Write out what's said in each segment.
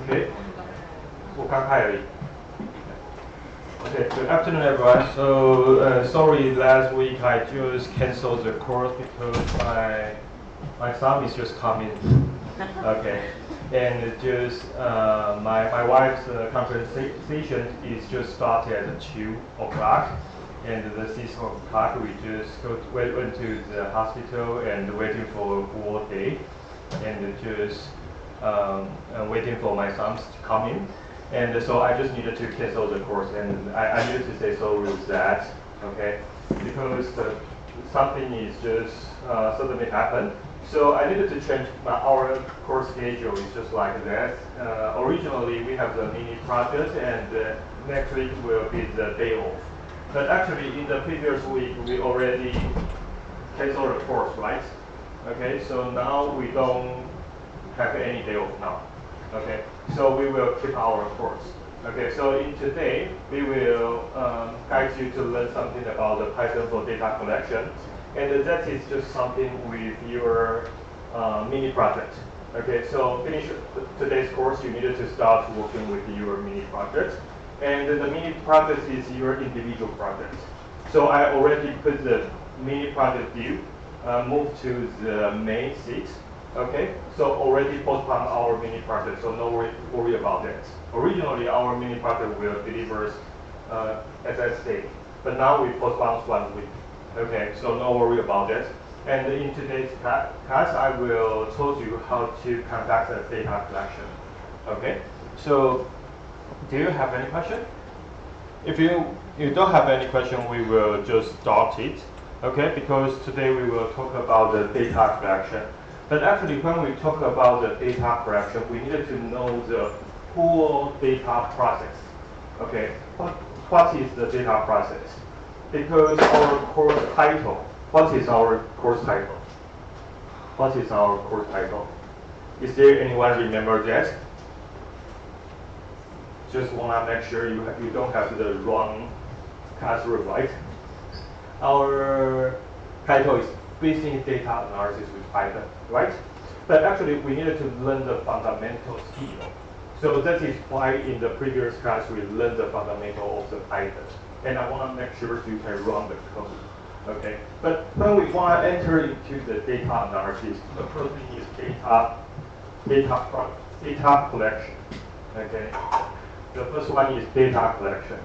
Okay. 我刚开而已。Okay, good afternoon everyone. So sorry, last week I just canceled the course because my son is just coming. Okay, and just my wife's conversation is just started at 2 o'clock, and the 6 o'clock we just went to the hospital and waiting for a full day, and just waiting for my sons to come in. And so I just needed to cancel the course, and I needed to say sorry with that, okay? Because something is just suddenly happened. So I needed to change our course schedule. It's just like that. Originally, we have the mini project, and next week will be the day off. But actually, in the previous week, we already canceled the course, right? Okay, so now we don't have any day off now. Okay, so we will keep our course. Okay, so in today, we will guide you to learn something about the Python for data collection. And that is just something with your mini project. Okay, so finish today's course, you needed to start working with your mini project. And the mini project is your individual project. So I already put the mini project view, move to the main sheet. Okay, so already postpone our mini project, so no worry about that. Originally, our mini project will deliver as I say, but now we postpone 1 week. Okay, so no worry about that. And in today's class, I will tell you how to conduct a data collection. Okay, so do you have any question? If you don't have any question, we will just start it. Okay, because today we will talk about the data collection. But actually, when we talk about the data collection, we needed to know the whole data process. Okay, what is the data process? Because our course title, what is our course title? What is our course title? Is there anyone remember that? Just wanna make sure you don't have the wrong classroom, right? Our title is Basic Data Analysis with Python, right? But actually, we needed to learn the fundamental skill. So that is why in the previous class we learned the fundamental of the Python. And I want to make sure you can run the code, okay? But when we want to enter into the data analysis, the first thing is data collection, okay? The first one is data collection.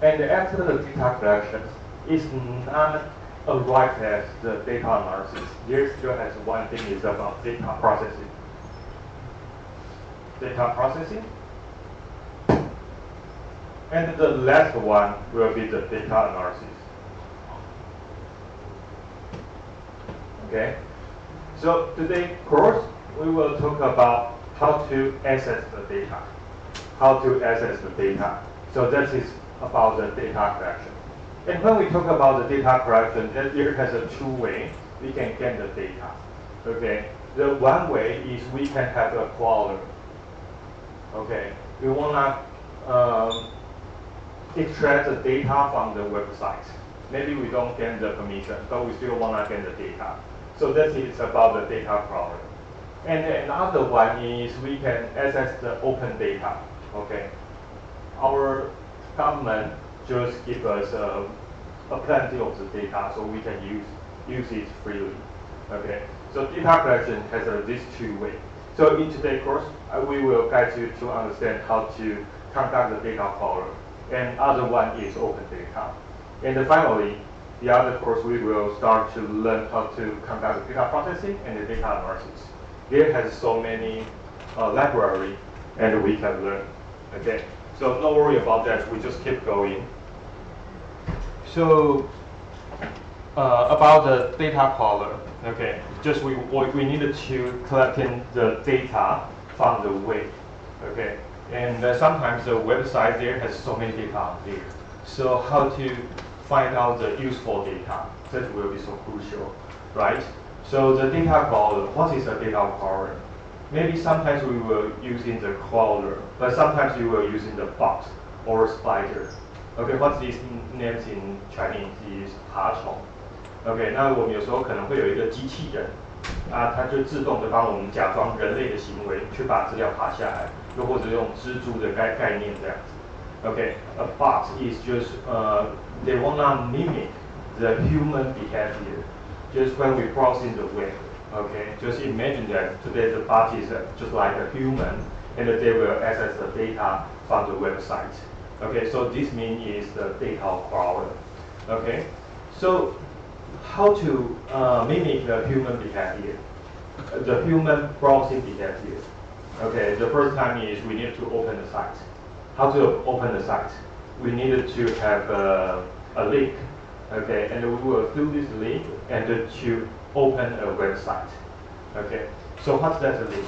And after the data collection, it's not arrived at the data analysis. There still has one thing is about data processing. Data processing. And the last one will be the data analysis. Okay. So today's course, we will talk about how to access the data. How to access the data. So that is about the data collection. And when we talk about the data collection, there has a two way we can get the data. Okay. The one way is we can have a crawler. Okay. We wanna extract the data from the website. Maybe we don't get the permission, but we still wanna get the data. So that is about the data crawler. And another one is we can access the open data. Okay. Our government just give us plenty of the data, so we can use it freely. Okay. So data collection has these two ways. So in today's course, we will guide you to understand how to conduct the data crawler. And other one is open data. And finally, the other course we will start to learn how to conduct the data processing and the data analysis. There has so many library, and we can learn. Okay, so no worry about that. We just keep going. So about the data crawler, okay, just we needed to collecting the data from the web. Okay. And sometimes the website there has so many data on there. So how to find out the useful data, that will be so crucial, right? So the data crawler, what is a data crawler? Maybe sometimes we will using the crawler, but sometimes you will using the bot or spider. Okay, what these names in Chinese is 爬虫。OK， 那我们有时候可能会有一个机器人它就自动的帮我们假装人类的行为，去把资料爬下来，又或者用蜘蛛的概念这样子。Okay, a bot is just they wanna mimic the human behavior, just when we browsing the web. Okay, just imagine that today the bot is just like a human, and they will access the data from the website. Okay, so this means is the data crawler. Okay, so how to mimic the human behavior, the human browsing behavior. Okay, the first time is we need to open the site. How to open the site? We needed to have a link. Okay, and we will do this link and to open a website. Okay, so what's that link?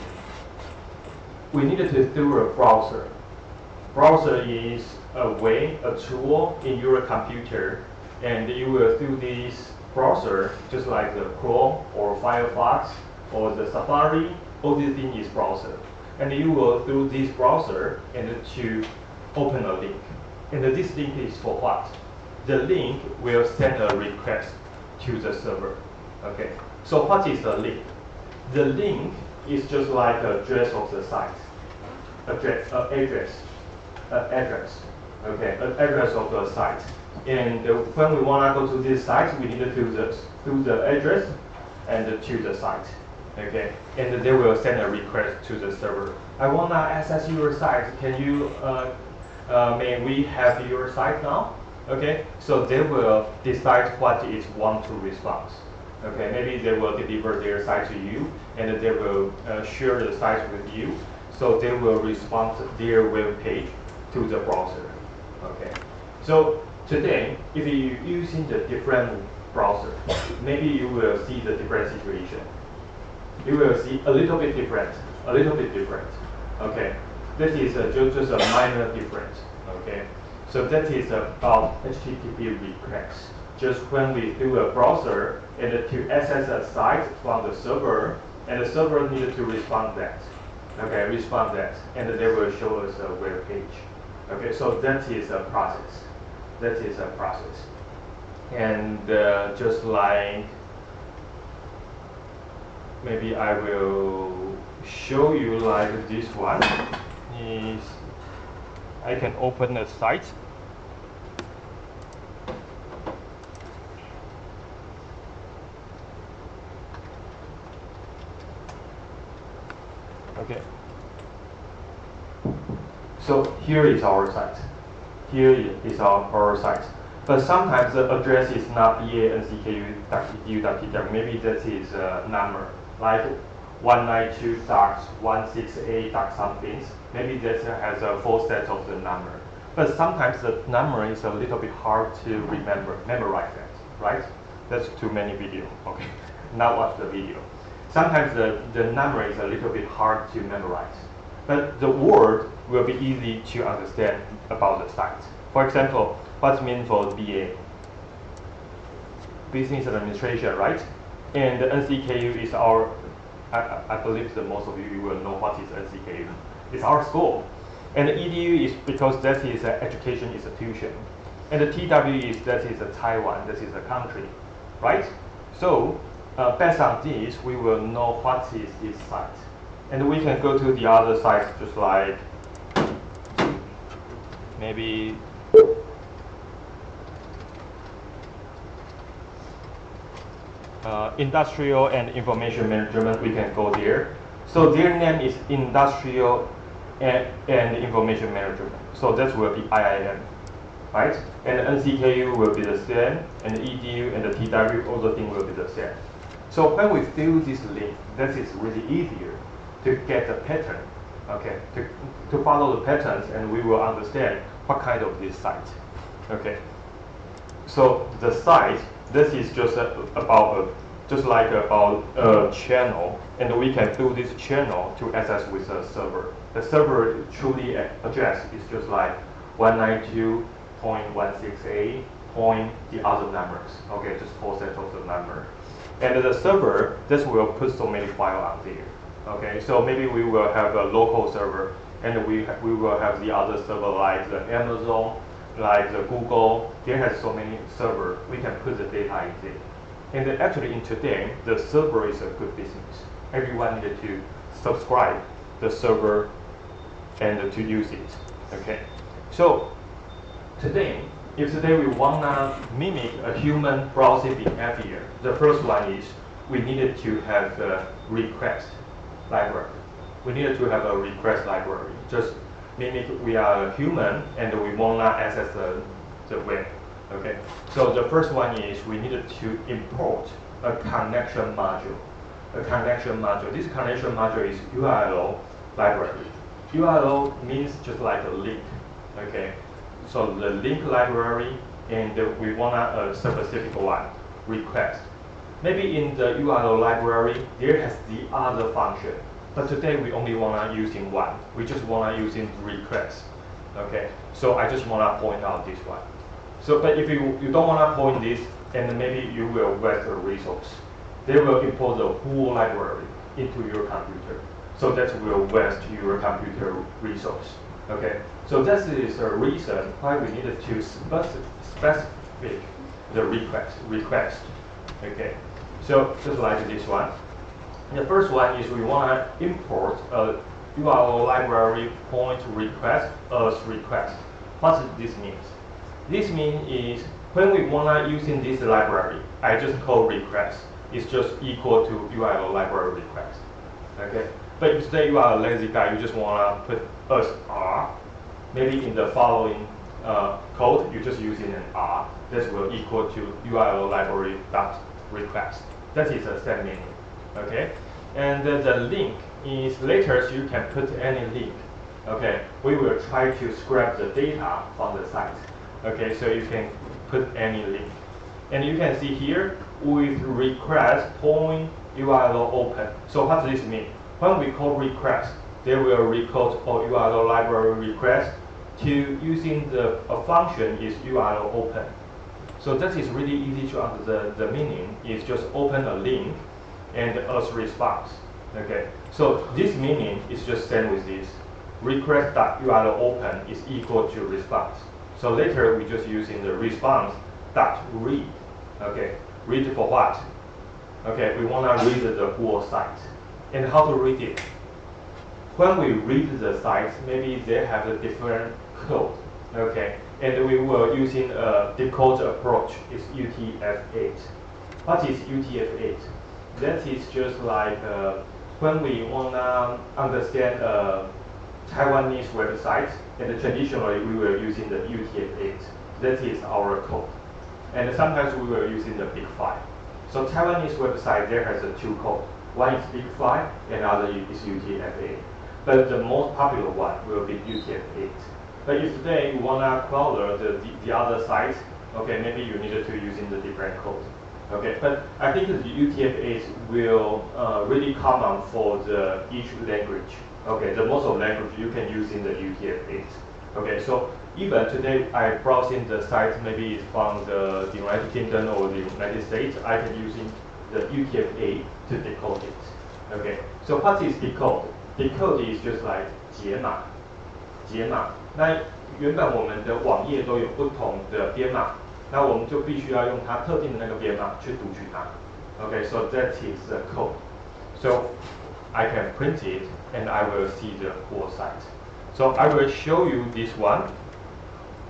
We needed to do a browser. Browser is a way, a tool in your computer, and you will do this browser just like the Chrome or Firefox or the Safari. All these things is browser, and you will do this browser and to open a link. And this link is for what? The link will send a request to the server. Okay. So what is the link? The link is just like the address of the site. Address. Okay, address of the site. And when we wanna go to this site, we need to do the address and to the site. Okay, and they will send a request to the server. I wanna access your site. Can you? May we have your site now? Okay, so they will decide what it want to respond. Okay, maybe they will deliver their site to you, and they will share the site with you. So they will respond to their web page to the browser. Okay, so today, if you're using the different browser, maybe you will see the different situation. You will see a little bit different, Okay, this is just a minor difference. Okay, so that is about HTTP requests. Just when we do a browser and to access a site from the server, and the server needed to respond that. Okay, respond that, and they will show us a web page. Okay, so that is a process. And just like, maybe I will show you like this one. Is I can open a site. Okay. So here is our site. Here is our site. But sometimes the address is not ba.ncku.edu.pw. Maybe that is a number, like 192.168. something. Maybe that has a full set of the number. But sometimes the number is a little bit hard to memorize that, right? That's too many video. Okay, now watch the video. Sometimes the number is a little bit hard to memorize, but the word will be easy to understand about the site. For example, what's meant for BA? Business Administration, right? And the NCKU is our, I believe that most of you will know what is NCKU. It's our school. And the EDU is because that is an education institution. And the TW is that is a Taiwan, that is a country, right? So based on this, we will know what is this site. And we can go to the other sites just like maybe industrial and information management, we can go there. So their name is industrial and information management. So that will be IIM, right? And the NCKU will be the same, and the EDU and the TW, all the things will be the same. So when we fill this link, that is really easier to get the pattern, okay? To follow the patterns, and we will understand what kind of this site, okay? So the site, this is just just like about a channel, and we can do this channel to access with a server. The server truly address is just like 192.168. The other numbers, okay, just four sets of the number. And the server, this will put so many files out there. Okay, so maybe we will have a local server, and we will have the other server like the Amazon, like the Google. There has so many servers. We can put the data in there. And actually in today, the server is a good business. Everyone needed to subscribe the server and to use it. Okay, so today, if today we wanna mimic a human browsing behavior, the first one is we needed to have the request library. We needed to have a request library. Just mimic we are a human and we wanna access the web. Okay, so the first one is we needed to import a connection module. A connection module. This connection module is URL library. URL means just like a link. Okay, so the link library, and we want a specific one, request. Maybe in the URL library there has the other function, but today we only wanna using one. We just wanna using request. Okay, so I just wanna point out this one. So, but if you don't wanna point this, and maybe you will waste a resource. They will import the whole library into your computer. So that will waste your computer resource. Okay, so that is a reason why we needed to specify the request. Okay, so just like this one. The first one is we want to import a URL library point request as request. What does this mean? This means is when we want to using this library, I just call request. It's just equal to URL library request. Okay. But if today you are a lazy guy, you just want to put as R. Maybe in the following code, you're just using an R. That will equal to URL library dot request. That is the same meaning. Okay, and the link is later you can put any link. Okay, we will try to scrap the data from the site. Okay, so you can put any link, and you can see here with request point URL open. So what does this mean? When we call request, they will recode or URL library request to using the function is URL open. So that is really easy to understand. The meaning is just open a link and as response. Okay, so this meaning is just same with this. Request.URL open is equal to response. So later we just using the response dot read. Okay, read for what? Okay, we want to read the whole site. And how to read it? When we read the site, maybe they have a different code. Okay, and we were using a decode approach. It's UTF-8. What is UTF-8? That is just like when we want to understand a Taiwanese website, and traditionally we were using the UTF-8. That is our code. And sometimes we were using the Big 5. So Taiwanese website, there has a two code. One is Big 5, and other is UTF-8. But the most popular one will be UTF-8. But if today you want to crawler the other site, okay, maybe you needed to using the different code. Okay, but I think the UTF-8 will really common for each language. Okay, the most of language you can use in the UTF-8. Okay, so even today I browsing the site, maybe it's from the United Kingdom or the United States, I can using the UTF-8 to decode it. Okay, so what is decode? Decode is just like 解码，解码。那原本我们的网页都有不同的编码，那我们就必须要用它特定的那个编码去读取它。Okay, so that is the code. So I can print it and I will see the whole site. So I will show you this one,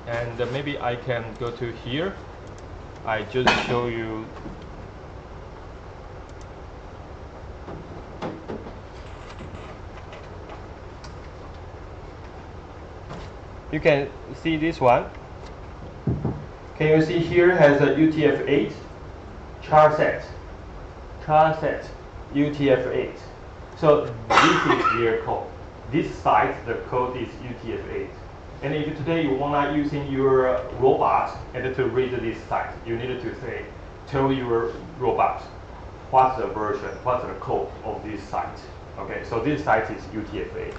and maybe I can go to here. I just show you. You can see this one. Can you see here has a UTF-8 char set, UTF-8. So this is their code. This site, the code is UTF-8. And if today you wanna using your robot and to read this site, you need to say, tell your robot what's the version, what's the code of this site. Okay, so this site is UTF-8.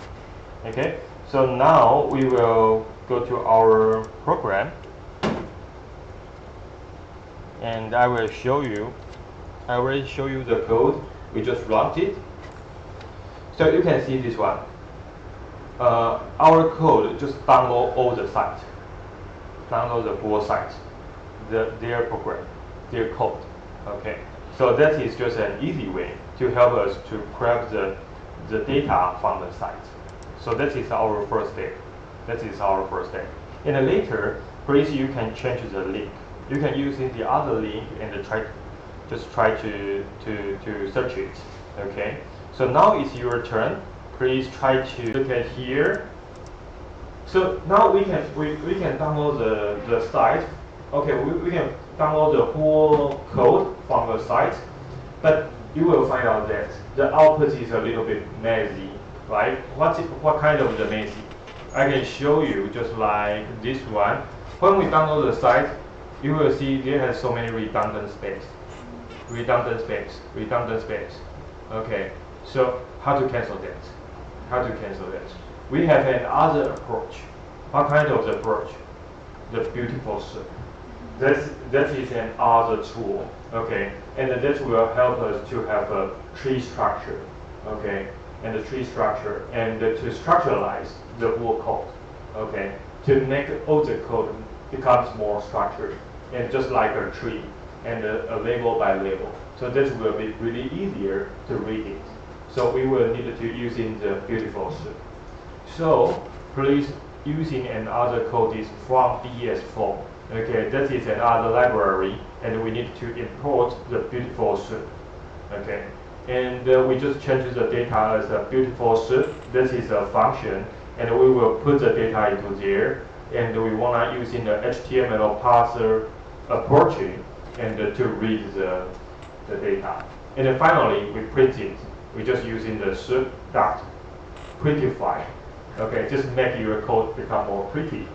Okay, so now we will go to our program, and I will show you. I already show you the code. We just run it. So you can see this one. Our code just download all the sites, download the whole site, their program, their code. Okay. So that is just an easy way to help us to grab the data from the site. So that is our first step. That is our first step. And later, please you can change the link. You can use the other link and try to search it. Okay. So now it's your turn. Please try to look at here. So now we can download the site. Okay, we can download the whole code from the site, but you will find out that the output is a little bit messy, right? What kind of the messy? I can show you just like this one. When we download the site, you will see there has so many redundant space. Okay, so how to cancel that? We have another approach. What kind of the approach? The beautiful soup. That is another tool. Okay, and that will help us to have a tree structure. Okay, and the tree structure and to structuralize the whole code. Okay, to make all the code becomes more structured and just like a tree and a label by label. So this will be really easier to read it. So we will need to using the beautiful soup. So please using another code is from BS4. Okay, that is another library, and we need to import the beautiful soup. Okay, and we just change the data as a beautiful soup. This is a function, and we will put the data into there, and we want to using the HTML parser approaching and to read the data. And then finally, we print it. We just using the soup dot prettify. Okay, just make your code become more pretty.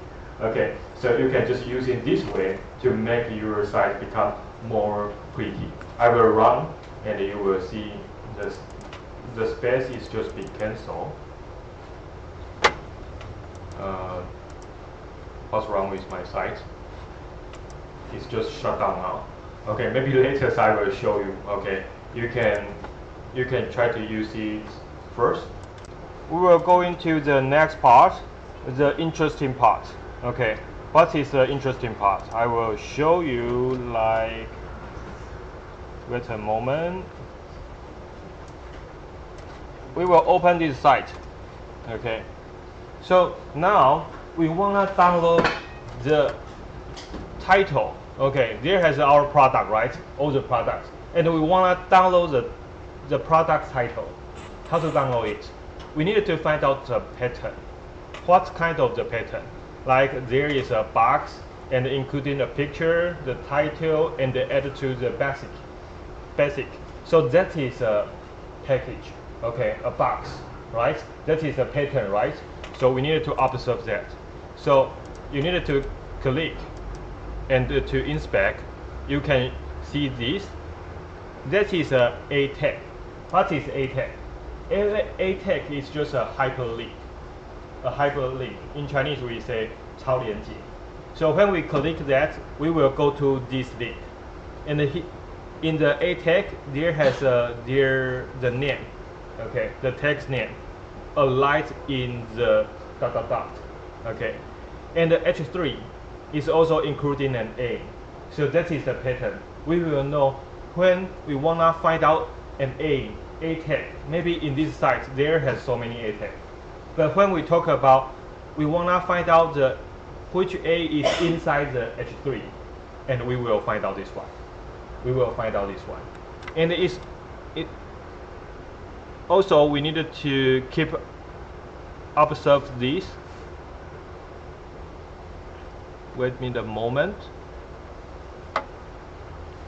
Okay, so you can just use it this way to make your site become more pretty. I will run, and you will see the space is just being cancelled. What's wrong with my site? It's just shut down now. Okay, maybe later I will show you. Okay, you can try to use it first. We will go into the next part, the interesting part. Okay, what is the interesting part? I will show you like, wait a moment. We will open this site. Okay, so now we want to download the title. Okay, there has our product, right? All the products, and we want to download the product title. How to download it? We need to find out the pattern. What kind of the pattern? Like there is a box and including a picture, the title, and the add to the basic. So that is a package. Okay, a box, right? That is a pattern, right? So we need to observe that. So you need to click and to inspect. You can see this. That is a tag. What is a tag? A tag is just a hyperlink. A hyperlink. In Chinese we say 超连接. So when we click that, we will go to this link. And in the A tag, there has the name. Okay, the text name. A light in the ... Okay, and the H3 is also including an A. So that is the pattern. We will know when we wanna find out an A tag. Maybe in this site there has so many A tags. But when we talk about we wanna find out which A is inside the H3, and we will find out this one. And it also we needed to keep observe this. Wait me a moment.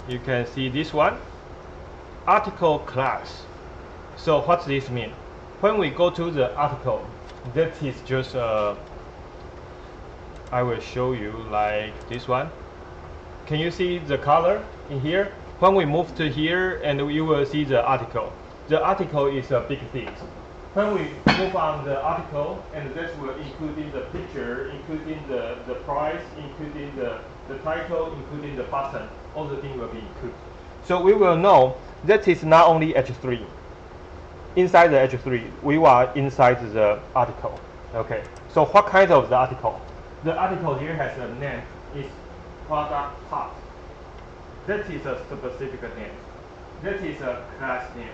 You can see this one, article class. So what does this mean? When we go to the article, that is just I will show you like this one. Can you see the color in here? When we move to here, and you will see the article. The article is a big thing. When we move on the article, and that will including the picture, including the price, including the title, including the button, all the things will be included. So we will know that is not only H3. Inside the H3, we are inside the article. Okay. So what kind of the article? The article here has a name. It's product part. That is a specific name. that is a class name.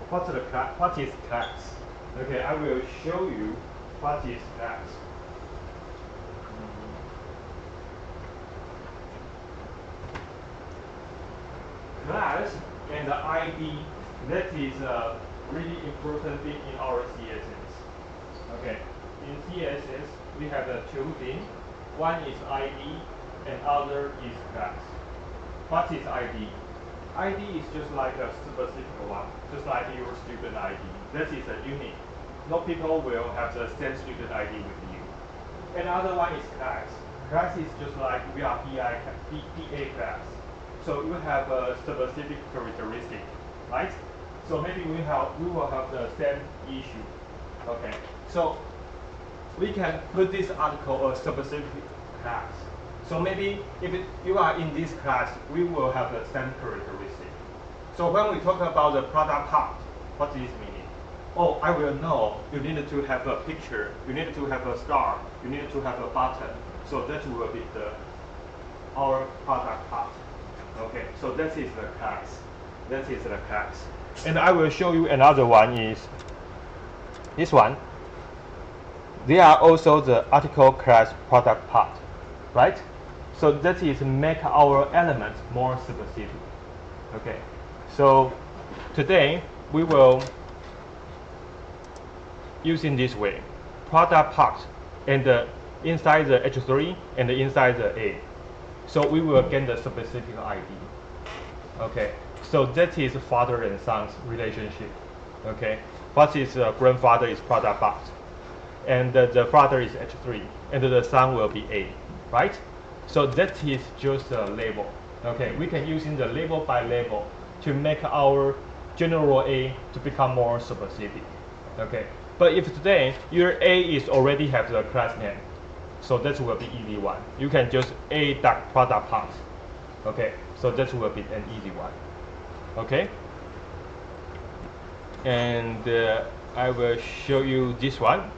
What is class? Okay, I will show you what is class. Class and the ID, that is a really important thing in our CSS. Okay, in CSS we have the two things. One is ID and other is class. What is ID? ID is just like a specific one, just like your student ID. That is a unique. No people will have the same student ID with you. Another one is class. Class is just like we are BDA class. So you have a specific characteristic, right? So maybe we will have the same issue. Okay. So we can put this article a specific class. So maybe if you are in this class, we will have the same characteristic. So when we talk about the product part, what does this mean? Oh, I will know you need to have a picture, you need to have a star, you need to have a button. So that will be our product part. Okay, so that is the class. That is the class. And I will show you another one is this one. They are also the article class product part, right? So that is make our elements more specific. Okay, so today we will use in this way, product part and inside the H3 and inside the A. So we will get the specific ID. Okay, so that is father and son's relationship. Okay, what is grandfather is product part, and the father is H3, and the son will be A, right? So that is just a label. Okay, we can use in the label by label to make our general A to become more specific. Okay, but if today your A is already have the class name, so that will be easy one. You can just A dot product part. Okay, so that will be an easy one. Okay, and I will show you this one.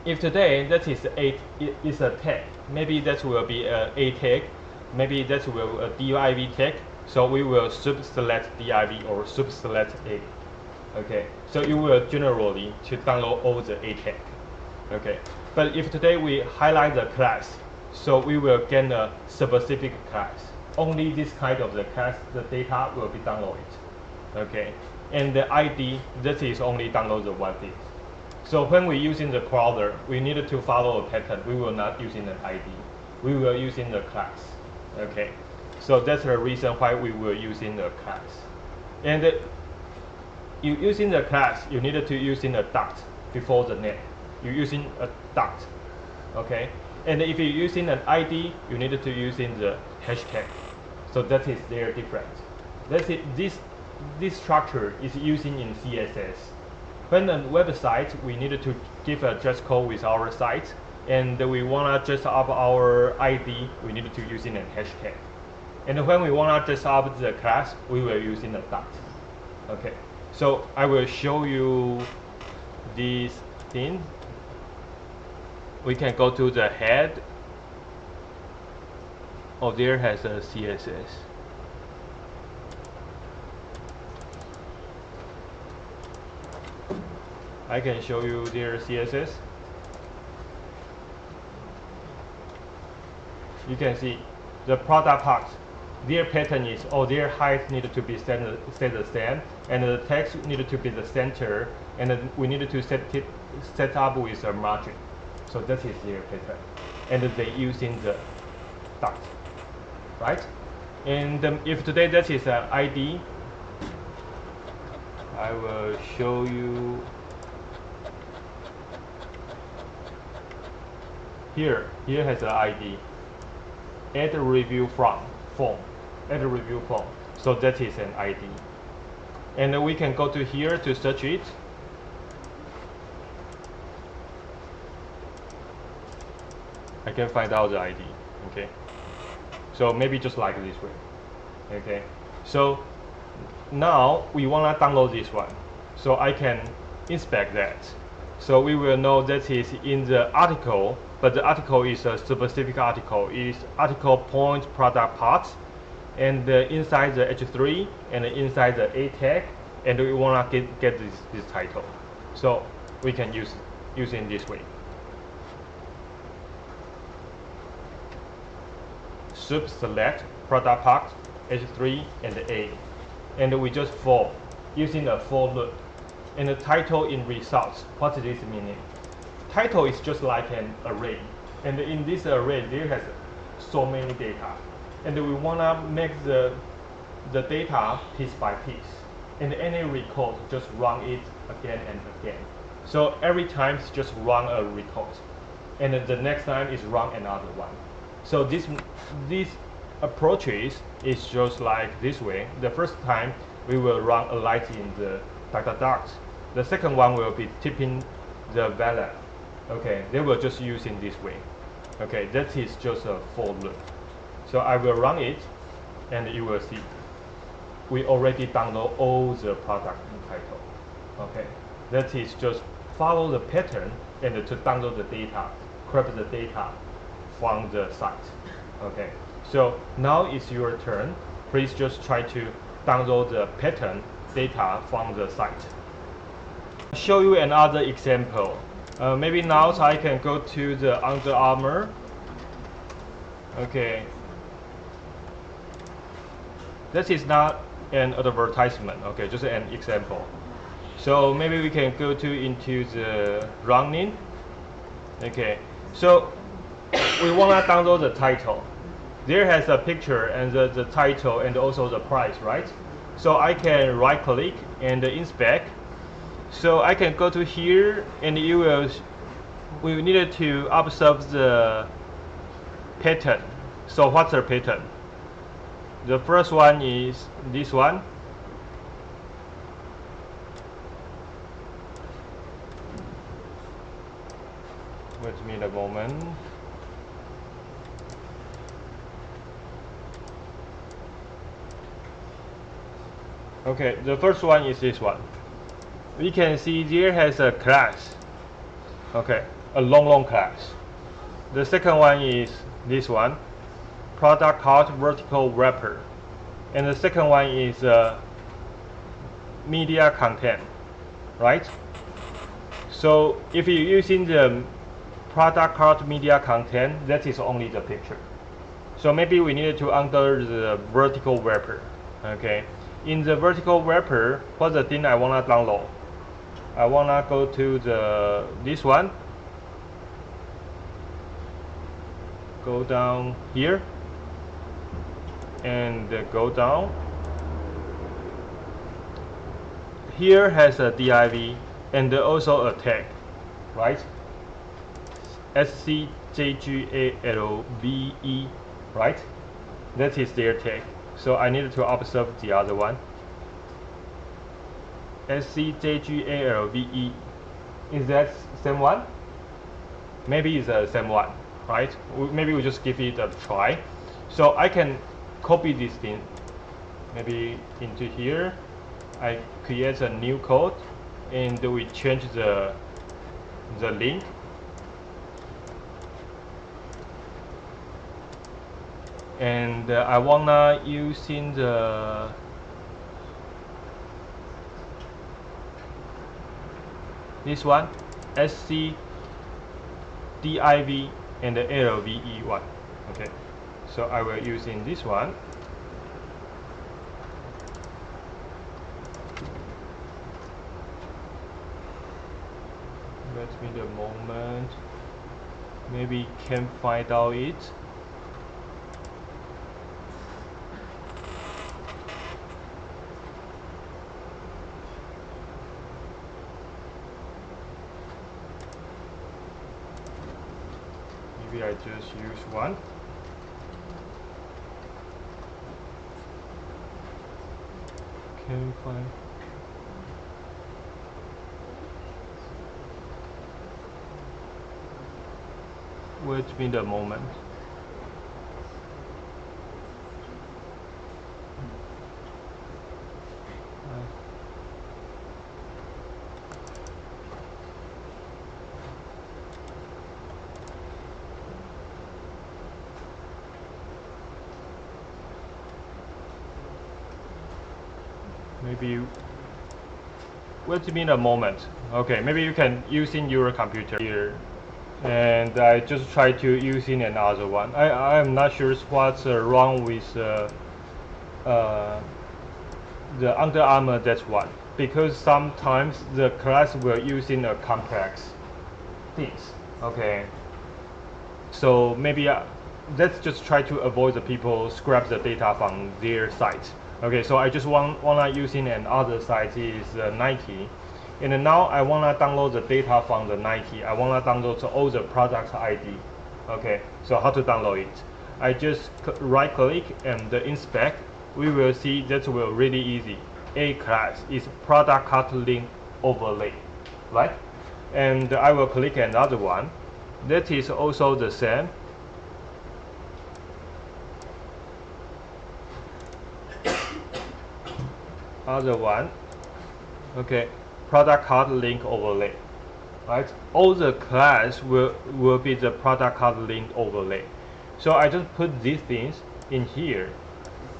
If today that is a tag, maybe that will be a tag, maybe that will a div tag. So we will select div or select a. Okay, so you will generally to download all the a tag. Okay, but if today we highlight the class, so we will get a specific class. Only this kind of the class, the data will be downloaded. Okay, and the ID, that is only download the one thing. So when we using the crawler, we need to follow a pattern. We will not using an ID. We will using the class. Okay, so that's the reason why we will using the class. And you using the class, you need to using a dot before the name. You're using a dot. Okay, and if you're using an ID, you need to using the hashtag. So that is their difference. That's it. This structure is using in CSS. When on website, we needed to give a dress code with our site, and we wanna dress up our ID, we needed to using a hashtag. And when we wanna dress up the class, we will using a dot. Okay, so I will show you this thing. We can go to the head. Oh, there has a CSS. I can show you their CSS. You can see the product part. Their pattern is, their height needed to be stay the same, and the text needed to be the center, and we needed to set up with a margin. So that is their pattern, and they using the dot, right? And if today that is an ID, I will show you. Here has an ID. Add review form. Add review form. So that is an ID. And we can go to here to search it. I can find out the ID. Okay. So maybe just like this way. Okay. So now we wanna download this one. So I can inspect that. So we will know that is in the article, but the article is a specific article. It is article point product parts, and inside the H3 and inside the A tag, and we wanna get this title. So we can use in this way. Sub select product part H3 and A, and we just for using a for loop. And the title in results, what is this meaning? Title is just like an array, and in this array there has so many data, and we wanna make the data piece by piece, and any record just run it again and again. So every time it's just run a record, and the next time is run another one. So this approaches is just like this way. The first time we will run a light in the ... The second one will be tipping the value. Okay, they will just use in this way. Okay, that is just a for loop. So I will run it, and you will see we already download all the product title. Okay, that is just follow the pattern and to download the data, grab the data from the site. Okay, so now it's your turn. Please just try to download the pattern data from the site. I'll show you another example. Maybe now I can go to the Under Armour. Okay, this is not an advertisement. Okay, just an example. So maybe we can go into the running. Okay, so we wanna download the title. There has a picture and the title and also the price, right? So I can right click and inspect. So I can go to here, and we needed to observe the pattern. So what's the pattern? The first one is this one. Wait me a moment. Okay, the first one is this one. We can see there has a class. Okay, a long class. The second one is this one, product card vertical wrapper, and the second one is media content, right? So if you're using the product card media content, that is only the picture. So maybe we needed to under the vertical wrapper. Okay, in the vertical wrapper, what's the thing I wanna download? I wanna go to this one. Go down here and go down. Here has a div and also a tag, right? SCJGALVE, right? That is their tag. So I needed to observe the other one. SCJGALVE. Is that same one? Maybe it's the same one, right? Maybe we just give it a try. So I can copy this thing, maybe into here. I create a new code, and we change the link. And I wanna using this one, SCDIV and the LVE one. Okay, so I will use in this one. Let me the moment. Maybe can find out it. Maybe I just use one. Can find. Wait me the moment. maybe wait me a moment. Okay, maybe you can using your computer here, and I just try to using another one. I'm not sure what's wrong with the Under Armour that one, because sometimes the class will using a complex things. Okay, so maybe let's just try to avoid the people scrap the data from their site. Okay, so I just wanna using another site is Nike, and then now I wanna download the data from the Nike. I wanna download all the product ID. Okay, so how to download it? I just right click and inspect. We will see that will really easy. A class is product card link overlay, right? And I will click another one. That is also the same. Other one, okay, product card link overlay, right? All the class will be the product card link overlay. So I just put these things in here.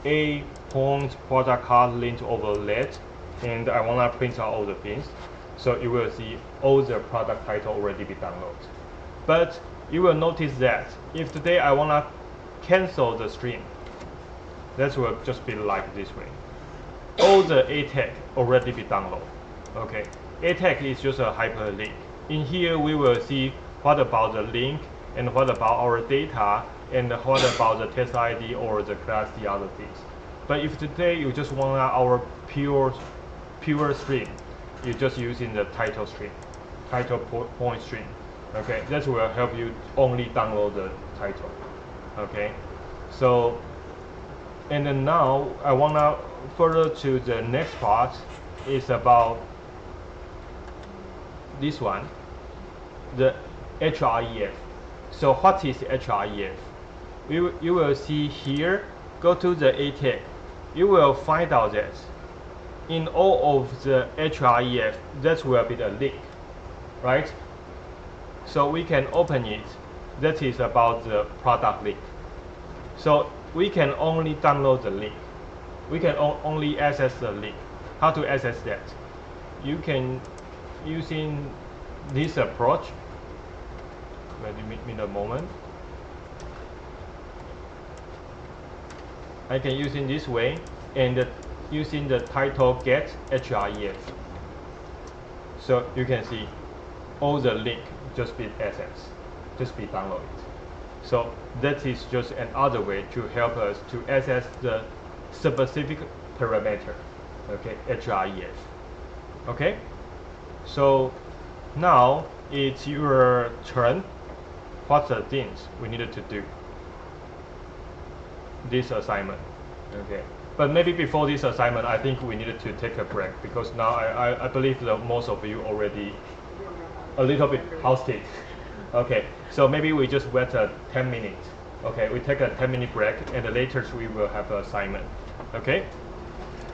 A point product card link overlay, and I wanna print out all the things. So you will see all the product title already be downloaded. But you will notice that if today I wanna cancel the stream, that will just be like this way. All the A tag already be downloaded. Okay, A tag is just a hyperlink. In here we will see what about the link and what about our data and what about the test ID or the class, the other things. But if today you just want our pure string, you're just using the title string, title point string. Okay, that will help you only download the title. Okay, so and then now I wanna further to the next part is about this one, the href. So what is href? You will see here, go to the A tag, you will find out that in all of the href, that will be the link, right? So we can open it. That is about the product link. So we can only download the link. We can only access the link. How to access that? You can using this approach. Wait a moment. I can using this way and using the title get href. So you can see all the link just be accessed, just be downloaded. So that is just another way to help us to access the specific parameter, okay, href. Okay, so now it's your turn. What's the things we needed to do? This assignment, okay. But maybe before this assignment, I think we needed to take a break because now I believe that most of you already a little bit hostage. Okay, so maybe we just wait 10 minutes. Okay, we take a 10-minute break and later we will have an assignment. Okay.